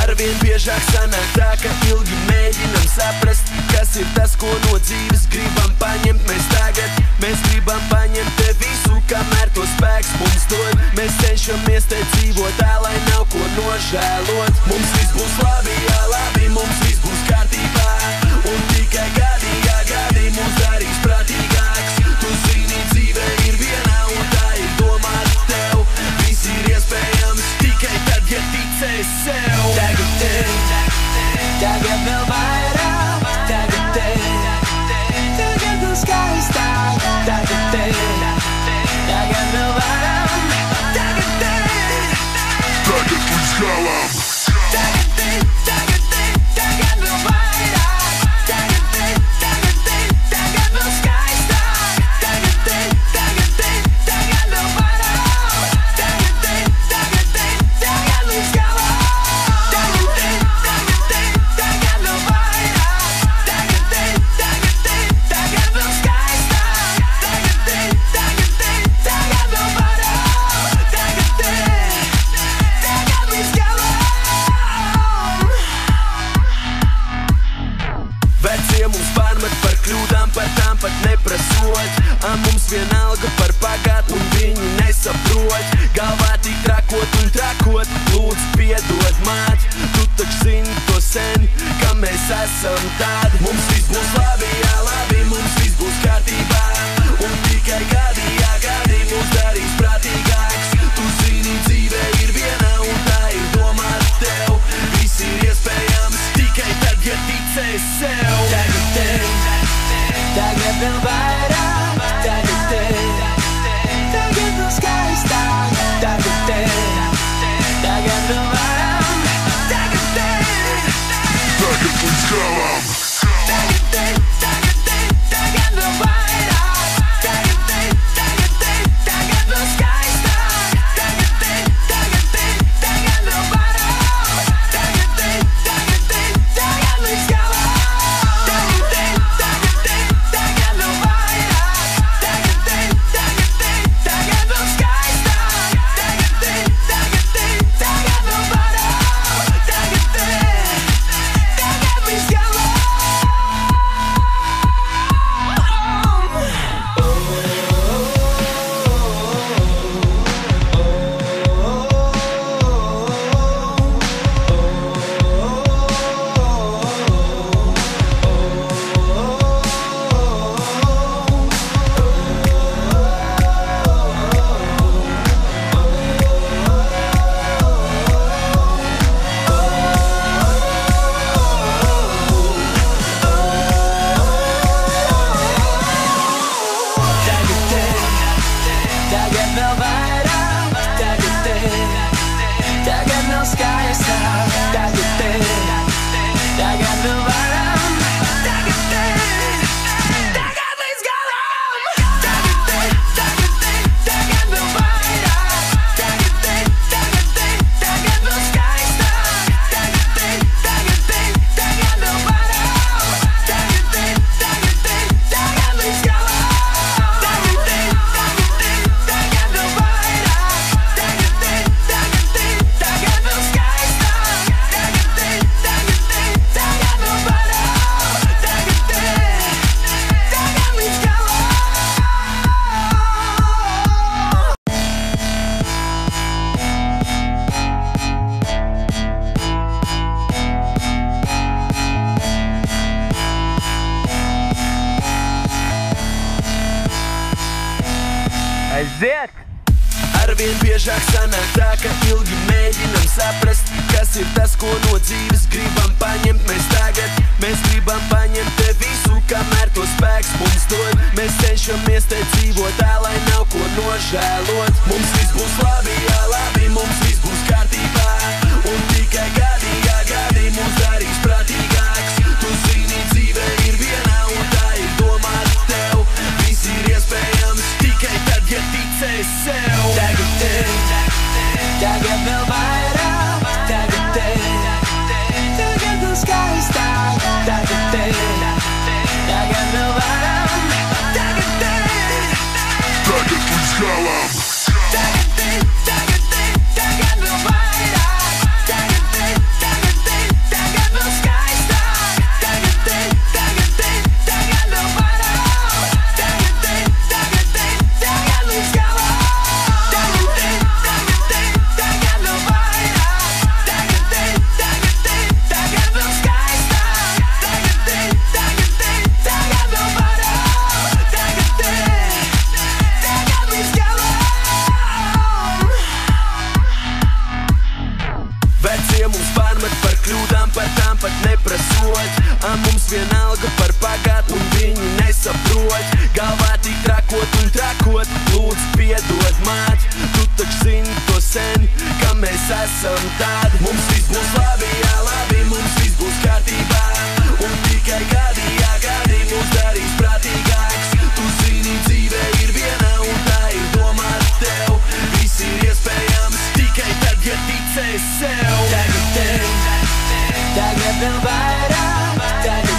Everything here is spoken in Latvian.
Arvien biežāk sanāk tā, ka ilgi mēģinam saprast, kas ir tas, ko no dzīves gribam paņemt mēs tagad. Mēs gribam paņemt te visu, kamēr to spēks mums dod. Mēs cenšamies te dzīvot tā, lai nav ko nožēlot. Mums viss būs labi, jā labi, mums viss būs kārtībā. Un tikai gadi, jā gadi mūs darīs prātīgāks. Tu zini, dzīve ir viena un tā ir domāt tev. Viss ir iespējams tikai tad, ja ticēs sev. Tagad vēl vairāk, tagad vēl skaistāk, tagad vēl varam, tagad līdz galam. Tagad vēl vairāk, tagad vēl skaistāk, tagad vēl varam, tagad līdz galam. Mums pārmet par kļūdām, par tām pat neprasot. Mums vienalga par pagātni un viņi nesaprot. Galvā tik trakot un trakot, lūdzu piedod māt. Tu taču zini to sen, ka mēs esam tādi. Mums viss būs labi, jā labi, mums viss būs kārtībā. Un tikai gadi, jā gadi mūs darīs prātīgāks. Tu zini, dzīve ir viena un tā ir domāt tev. Viss ir iespējams tikai tad, ja ticēs sev. Tagad vēl vairāk, tagad vēl skaistāk, tagad vēl varam, tagad līdz galam. Tagad vēl vairāk, tagad vēl skaistāk, tagad vēl varam, tagad līdz galam. Aiziet! Arvien biežāk sanāk tā, ka ilgi mēģinam saprast, kas ir tas, ko no dzīves gribam paņemt mēs tagad. Mēs gribam paņemt te visu, kamēr to spēks mums dod. Mēs cenšamies te dzīvot tā, lai nav ko nožēlot. Mums viss būs labi, jā labi, mums viss būs kārtībā. Un tikai gadi, jā gadi mūs darīs prātīgāks. Tu zini, dzīve ir viena un tā ir domāt tev. Viss ir iespējams tikai tad, ja ticēs sev. Tagad vēl vairāk, tagad vēl skaistāk, tagad vēl varam, tagad līdz galam. mums pārmet par kļūdām, par tām pat neprasot. Mums vienalga par pagātni un viņi nesaprot. Galvā tik trakot un trakot, lūdzu piedod māt. Tu taču zini to sen, ka mēs esam tādi. Mums viss būs labi, jā labi, mums viss būs kārtībā. Un tikai gadi, jā gadi, mūs darīs prātīgāks. Tu zini, dzīve ir viena un tā ir domāt tev. Viss ir iespējams tikai tad, ja ticēs sev. Tagad vēl vairāk, tagad